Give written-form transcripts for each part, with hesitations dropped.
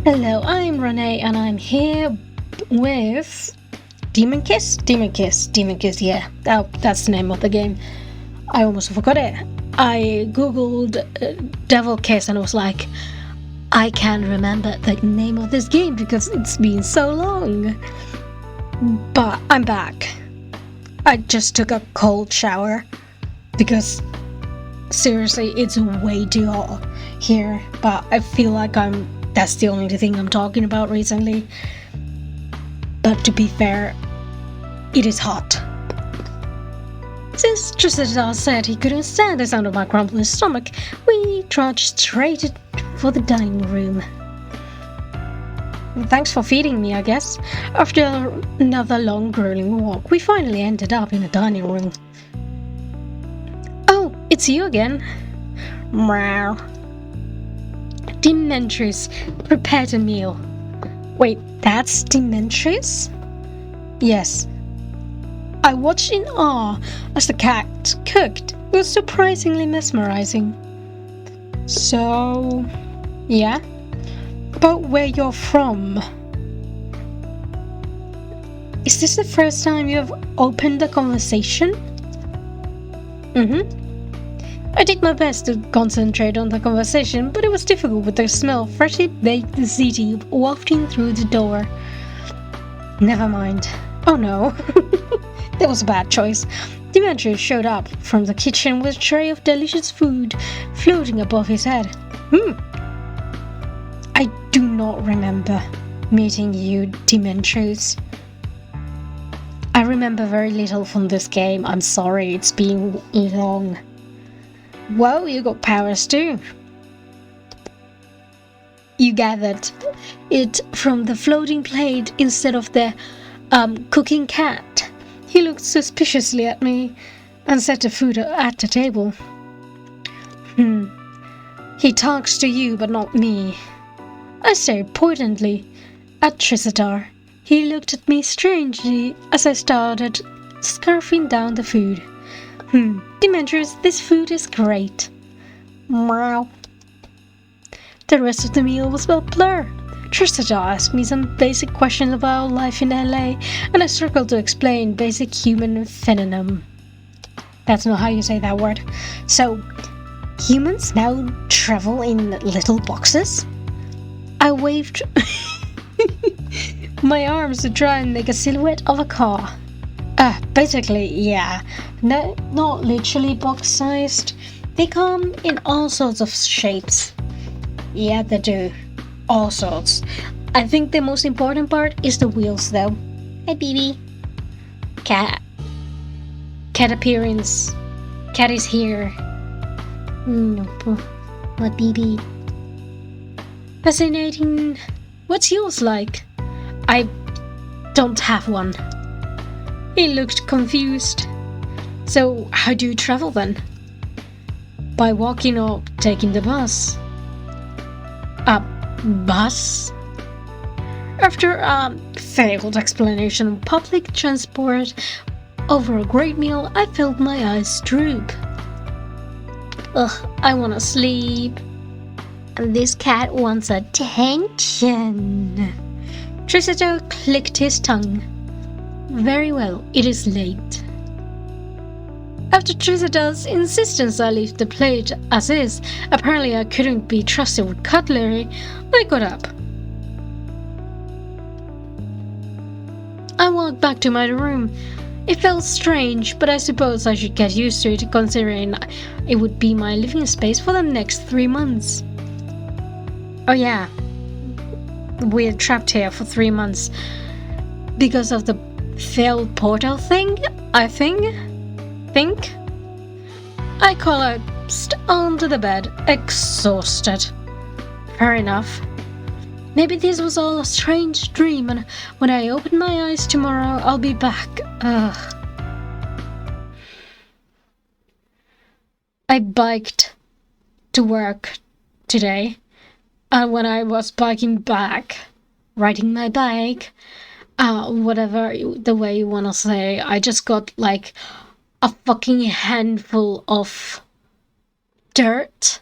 Hello, I'm Renee and I'm here with Demon Kiss? Demon Kiss, Demon Kiss, yeah. Oh, that's the name of the game. I almost forgot it. I googled Devil Kiss and I was like, I can't remember the name of this game because it's been so long. But I'm back. I just took a cold shower because seriously, it's way too hot here. But I feel like that's the only thing I'm talking about recently. But to be fair, it is hot. Since Tristan said he couldn't stand the sound of my grumbling stomach, we trudged straight for the dining room. Thanks for feeding me, I guess. After another long, grueling walk, we finally ended up in the dining room. Oh, it's you again. Meow. Demetrius prepared a meal. Wait, that's Demetrius? Yes. I watched in awe as the cat cooked. It was surprisingly mesmerizing. So, yeah? About where you're from. Is this the first time you have opened a conversation? I did my best to concentrate on the conversation, but it was difficult with the smell of freshly baked ziti wafting through the door. Never mind. Oh no. That was a bad choice. Demetrius showed up from the kitchen with a tray of delicious food floating above his head. I do not remember meeting you, Demetrius. I remember very little from this game. I'm sorry, it's been long. Well, you got powers too. You gathered it from the floating plate instead of the cooking cat. He looked suspiciously at me and set the food at the table. He talks to you but not me. I stared pointedly at Trisadar. He looked at me strangely as I started scarfing down the food. Demetrius, this food is great. Meow. The rest of the meal was a blur. Trisadar asked me some basic questions about life in LA, and I struggled to explain basic human phenomenon. That's not how you say that word. So, humans now travel in little boxes? I waved my arms to try and make a silhouette of a car. Basically, yeah. No, not literally box-sized. They come in all sorts of shapes. Yeah, they do. All sorts. I think the most important part is the wheels, though. Hey, baby. Cat. Cat appearance. Cat is here. My baby. Fascinating. What's yours like? I don't have one. He looked confused. So, how do you travel then? By walking or taking the bus? A bus? After a failed explanation of public transport over a great meal, I felt my eyes droop. I wanna sleep. And this cat wants attention. Trisito clicked his tongue. Very well, it is late. After Trisita's insistence I leave the plate as is, apparently I couldn't be trusted with cutlery, I got up. I walked back to my room. It felt strange, but I suppose I should get used to it considering it would be my living space for the next 3 months. Oh yeah, we're trapped here for 3 months because of the failed portal thing, I think. I collapsed onto the bed, exhausted. Fair enough. Maybe this was all a strange dream, and when I open my eyes tomorrow, I'll be back. I biked to work today, and when I was biking back, riding my bike, whatever the way you want to say, I just got like a fucking handful of dirt,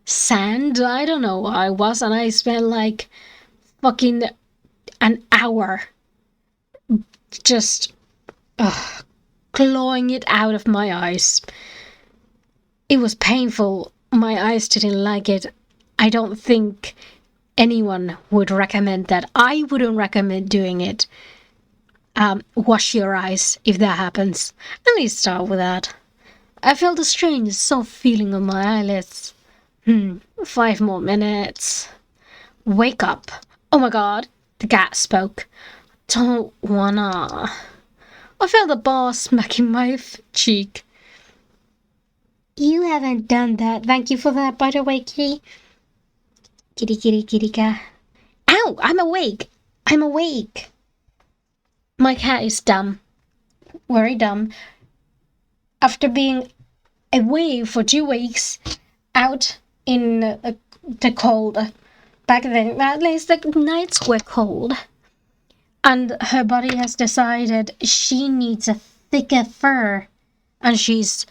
sand, I don't know what I was, and I spent like fucking an hour just clawing it out of my eyes. It was painful. My eyes didn't like it. I don't think anyone would recommend that. I wouldn't recommend doing it. Wash your eyes if that happens. At least start with that. I felt a strange soft feeling on my eyelids. 5 more minutes. Wake up. Oh my god, the cat spoke. Don't wanna. I felt the bar smacking my cheek. You haven't done that. Thank you for that, by the way, kitty. Kitty, kitty, kitty cat. Ow! I'm awake! I'm awake! My cat is dumb. Very dumb. After being away for 2 weeks, out in the cold, back then, at least the nights were cold, and her body has decided she needs a thicker fur, and she's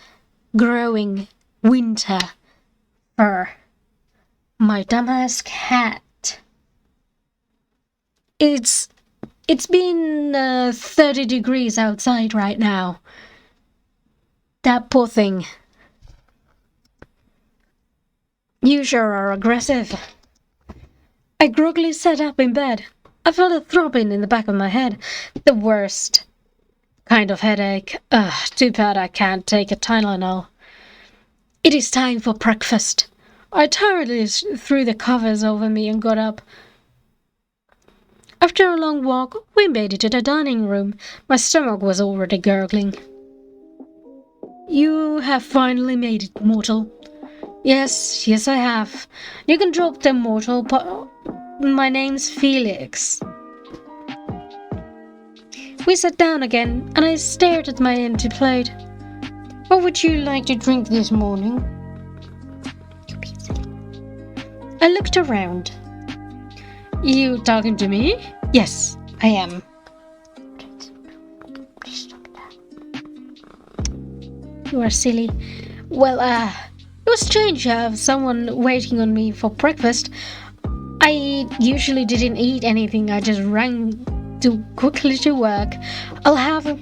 growing winter fur. My dumbass cat. It's been 30 degrees outside right now. That poor thing. You sure are aggressive. I groggily sat up in bed. I felt a throbbing in the back of my head. The worst kind of headache. Too bad I can't take a Tylenol. It is time for breakfast. I tiredly threw the covers over me and got up. After a long walk, we made it to the dining room. My stomach was already gurgling. You have finally made it, mortal. Yes, I have. You can drop them, mortal, but my name's Felix. We sat down again, and I stared at my empty plate. What would you like to drink this morning? I looked around. You talking to me? Yes, I am. You are silly. Well, it was strange to have someone waiting on me for breakfast. I usually didn't eat anything. I just ran too quickly to work. I'll have a...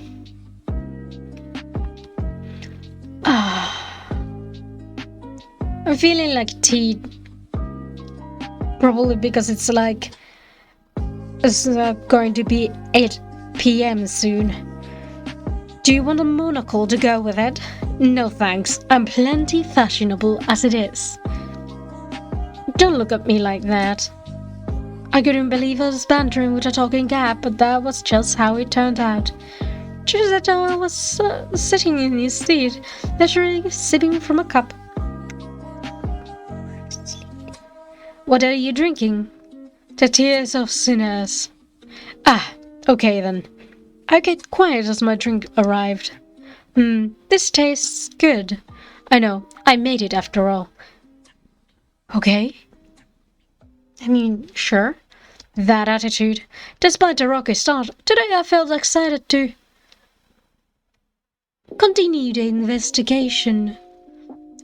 I'm feeling like tea. Probably because it's going to be 8 p.m. soon. Do you want a monocle to go with it? No thanks, I'm plenty fashionable as it is. Don't look at me like that. I couldn't believe I was bantering with a talking cat, but that was just how it turned out. Just that I was sitting in his seat, leisurely sipping from a cup. What are you drinking? The tears of sinners. Okay then. I get quiet as my drink arrived. This tastes good. I know, I made it after all. Okay. I mean, sure. That attitude. Despite the rocky start, today I felt excited to continue the investigation.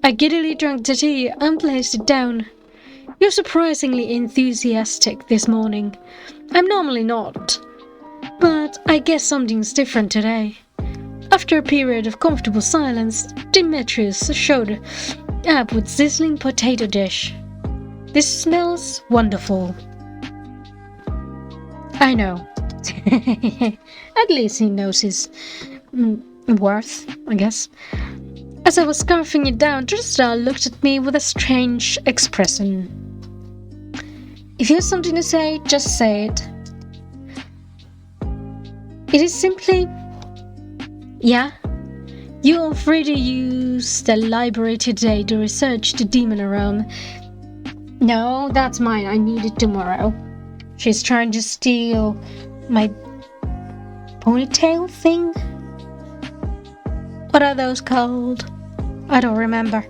I giddily drank the tea and placed it down. You're surprisingly enthusiastic this morning. I'm normally not. But I guess something's different today. After a period of comfortable silence, Demetrius showed up with sizzling potato dish. This smells wonderful. I know. At least he knows his worth, I guess. As I was scarfing it down, Tristan looked at me with a strange expression. If you have something to say, just say it. It is simply... Yeah? You are free to use the library today to research the demon realm. No, that's mine. I need it tomorrow. She's trying to steal my ponytail thing? What are those called? I don't remember.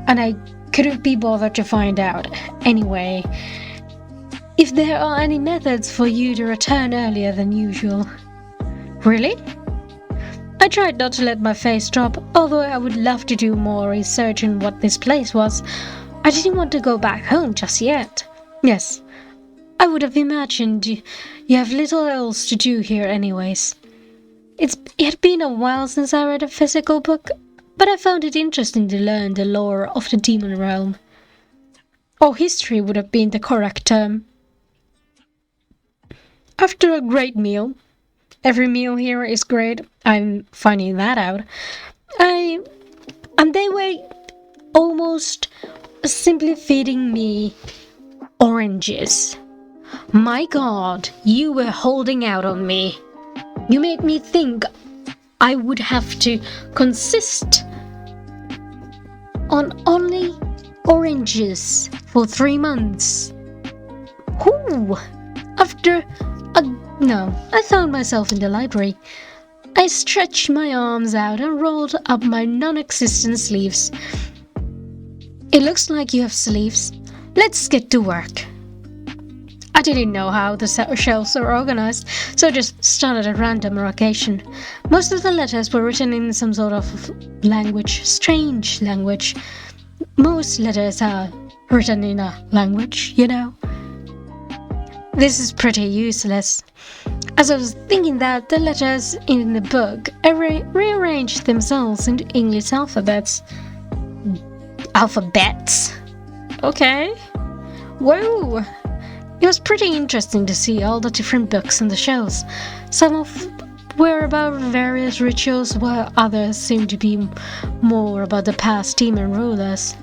And I couldn't be bothered to find out. Anyway, if there are any methods for you to return earlier than usual. Really? I tried not to let my face drop, although I would love to do more research on what this place was. I didn't want to go back home just yet. Yes, I would have imagined you have little else to do here anyways. It had been a while since I read a physical book, but I found it interesting to learn the lore of the demon realm. Or history would have been the correct term. After a great meal, every meal here is great, I'm finding that out, and they were almost simply feeding me oranges. My God, you were holding out on me. You made me think I would have to consist on only oranges for 3 months. Ooh, I found myself in the library. I stretched my arms out and rolled up my non-existent sleeves. It looks like you have sleeves. Let's get to work. I didn't know how the shelves were organized, so I just started at random occasion. Most of the letters were written in some sort of language, strange language. Most letters are written in a language, you know. This is pretty useless. As I was thinking that, the letters in the book rearranged themselves into English alphabets. Alphabets? Okay. Whoa! It was pretty interesting to see all the different books on the shelves. Some of were about various rituals, while others seemed to be more about the past demon rulers.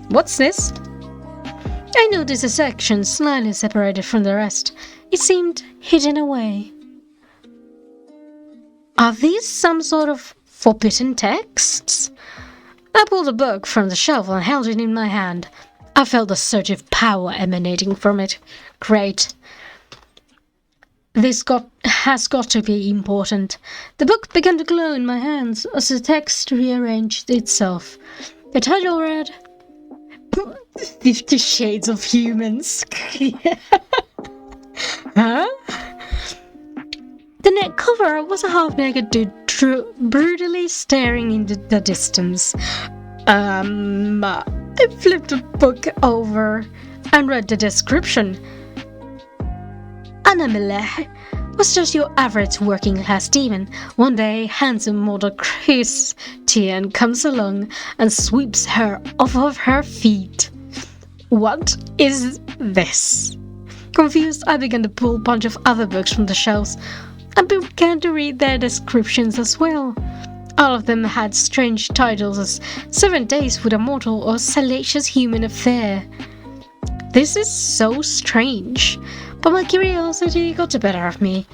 What's this? I noticed a section slightly separated from the rest. It seemed hidden away. Are these some sort of forbidden texts? I pulled a book from the shelf and held it in my hand. I felt a surge of power emanating from it. Great. This has got to be important. The book began to glow in my hands as the text rearranged itself. The title read 50 Shades of Humans. Huh? The neck cover was a half-naked dude brutally staring into the distance. I flipped the book over and read the description. Anna was just your average working-class demon. One day, handsome model Christian comes along and sweeps her off of her feet. What is this? Confused, I began to pull a bunch of other books from the shelves and began to read their descriptions as well. All of them had strange titles as 7 Days with a Mortal or Salacious Human Affair. This is so strange, but my curiosity got the better of me.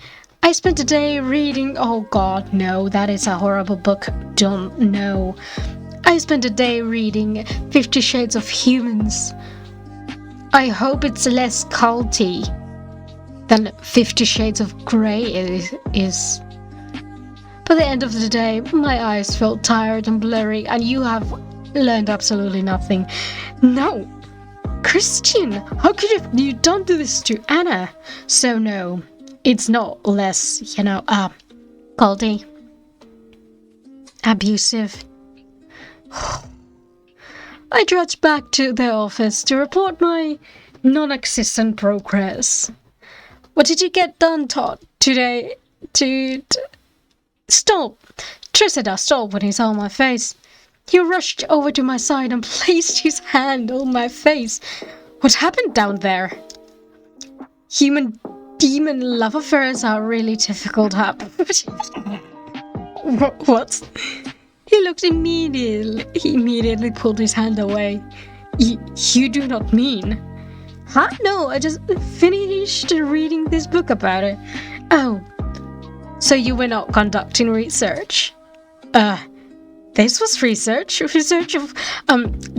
I spent a day reading— oh god, no, that is a horrible book. Don't know. I spent a day reading 50 Shades of Humans. I hope it's less culty than 50 Shades of Grey is. By the end of the day, my eyes felt tired and blurry, and you have learned absolutely nothing. No! Christian, how could you don't do this to Anna? So no, it's not less, culty. Abusive. I trudged back to the office to report my non-existent progress. What did you get done, Todd, today? Stop! Trisida stopped when he saw my face. He rushed over to my side and placed his hand on my face. What happened down there? Human-demon love affairs are really difficult. What? He looked immediately. He immediately pulled his hand away. You do not mean? Huh? No, I just finished reading this book about it. Oh. So you were not conducting research? This was research of,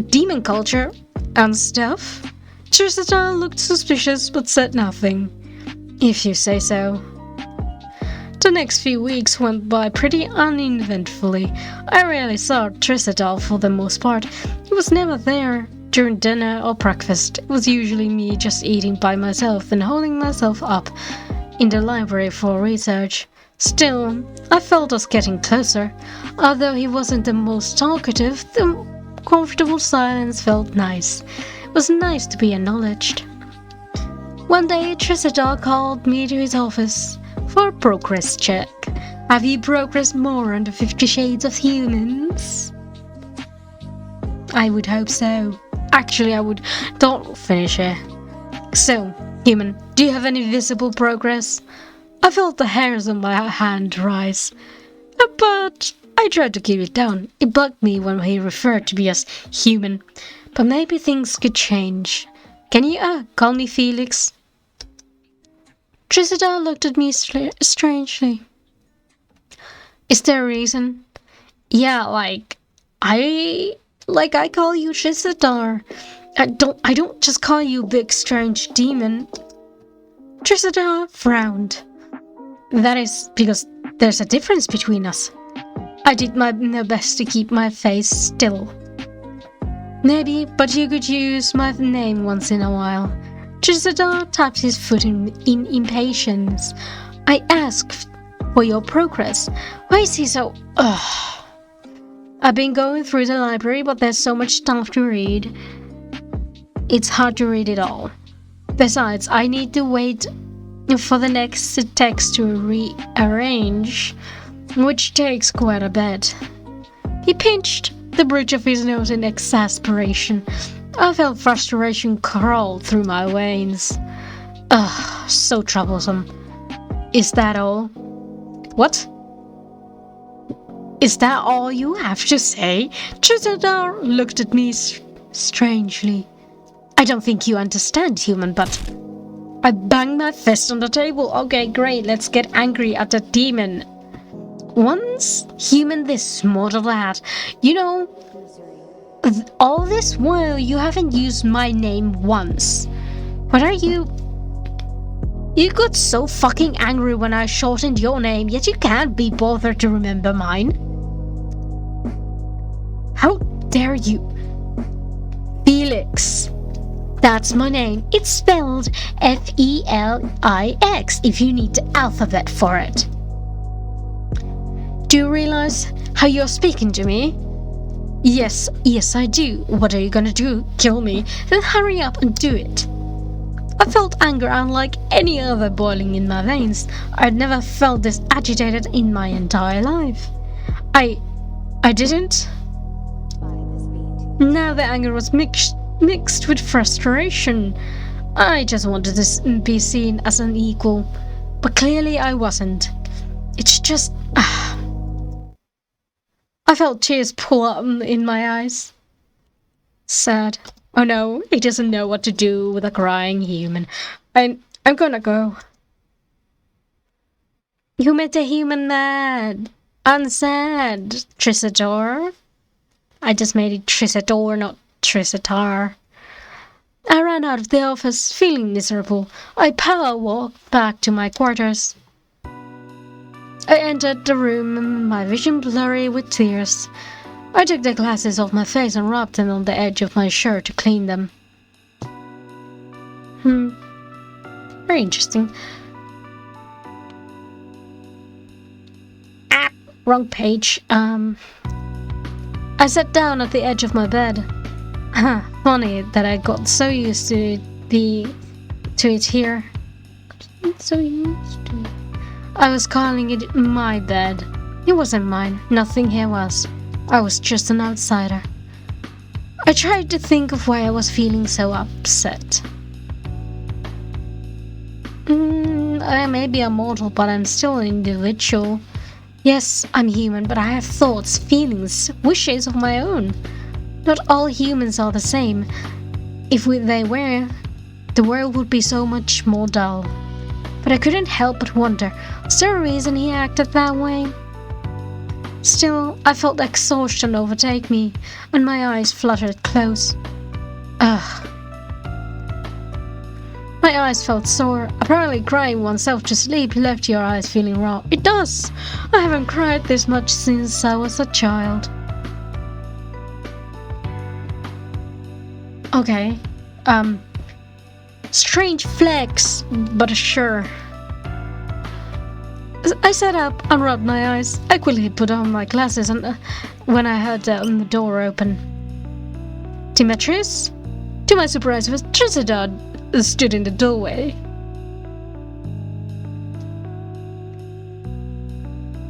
demon culture and stuff. Tristan looked suspicious but said nothing. If you say so. The next few weeks went by pretty uneventfully. I rarely saw Tristan for the most part. He was never there during dinner or breakfast. It was usually me just eating by myself and holding myself up in the library for research. Still, I felt us getting closer. Although he wasn't the most talkative, the comfortable silence felt nice. It was nice to be acknowledged. One day, Trisadar called me to his office for a progress check. Have you progressed more on the 50 Shades of Humans? I would hope so. Actually, I would. Don't finish it. So, human, do you have any visible progress? I felt the hairs on my hand rise. But I tried to keep it down. It bugged me when he referred to me as human. But maybe things could change. Can you call me Felix? Trisadar looked at me strangely. Is there a reason? Yeah, I call you Trisadar. I don't just call you big strange demon. Trisadar frowned. That is because there's a difference between us. I did my best to keep my face still. Maybe, but you could use my name once in a while. Trisadar tapped his foot in impatience. I asked for your progress. Why is he so... I've been going through the library, but there's so much stuff to read. It's hard to read it all. Besides, I need to wait for the next text to rearrange, which takes quite a bit. He pinched the bridge of his nose in exasperation. I felt frustration crawl through my veins. So troublesome. Is that all? What? Is that all you have to say? Trisadar looked at me strangely. I don't think you understand, human, but... I banged my fist on the table. Okay, great, let's get angry at the demon. Once human this, mortal that. You know, all this while you haven't used my name once. What are you... You got so fucking angry when I shortened your name, yet you can't be bothered to remember mine. How dare you? Felix. That's my name. It's spelled Felix if you need the alphabet for it. Do you realize how you're speaking to me? Yes, I do. What are you gonna do? Kill me? Then hurry up and do it. I felt anger unlike any other boiling in my veins. I'd never felt this agitated in my entire life. I didn't. Now the anger was mixed with frustration. I just wanted to be seen as an equal, but clearly I wasn't. It's just... I felt tears pull up in my eyes. Sad. Oh no, he doesn't know what to do with a crying human. I'm gonna go. You made a human mad. Unsad, Trisador. I just made it Trisador, not Trisadar. I ran out of the office, feeling miserable. I power walked back to my quarters. I entered the room, my vision blurry with tears. I took the glasses off my face and rubbed them on the edge of my shirt to clean them. Very interesting. Wrong page. I sat down at the edge of my bed. Funny that I got so used to it here. So used to it. I was calling it my bed. It wasn't mine. Nothing here was. I was just an outsider. I tried to think of why I was feeling so upset. I may be a mortal, but I'm still an individual. Yes, I'm human, but I have thoughts, feelings, wishes of my own. Not all humans are the same. If they were, the world would be so much more dull. But I couldn't help but wonder, was there a reason he acted that way? Still, I felt exhaustion overtake me, and my eyes fluttered close. My eyes felt sore. Apparently crying oneself to sleep left your eyes feeling raw. It does! I haven't cried this much since I was a child. Okay. Strange flex, but sure. I sat up and rubbed my eyes. I quickly put on my glasses and when I heard the door open. Demetrius? To my surprise, it was Trisadar stood in the doorway.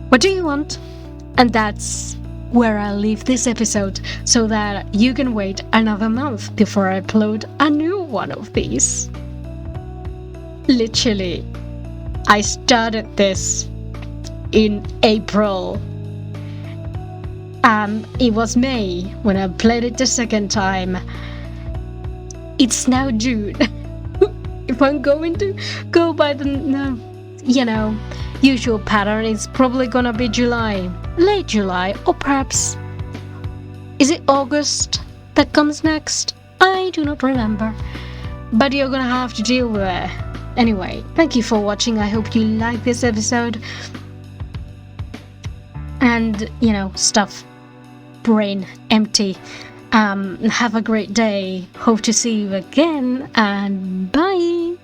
What do you want? And that's where I'll leave this episode so that you can wait another month before I upload a new one of these. Literally, I started this in April. It was May when I played it the second time. It's now June. If I'm going to go by the, usual pattern, it's probably gonna be July, late July, or perhaps, is it August that comes next? I do not remember, but you're gonna have to deal with it. Anyway, thank you for watching. I hope you like this episode. And, stuff, brain empty. Have a great day. Hope to see you again, and bye.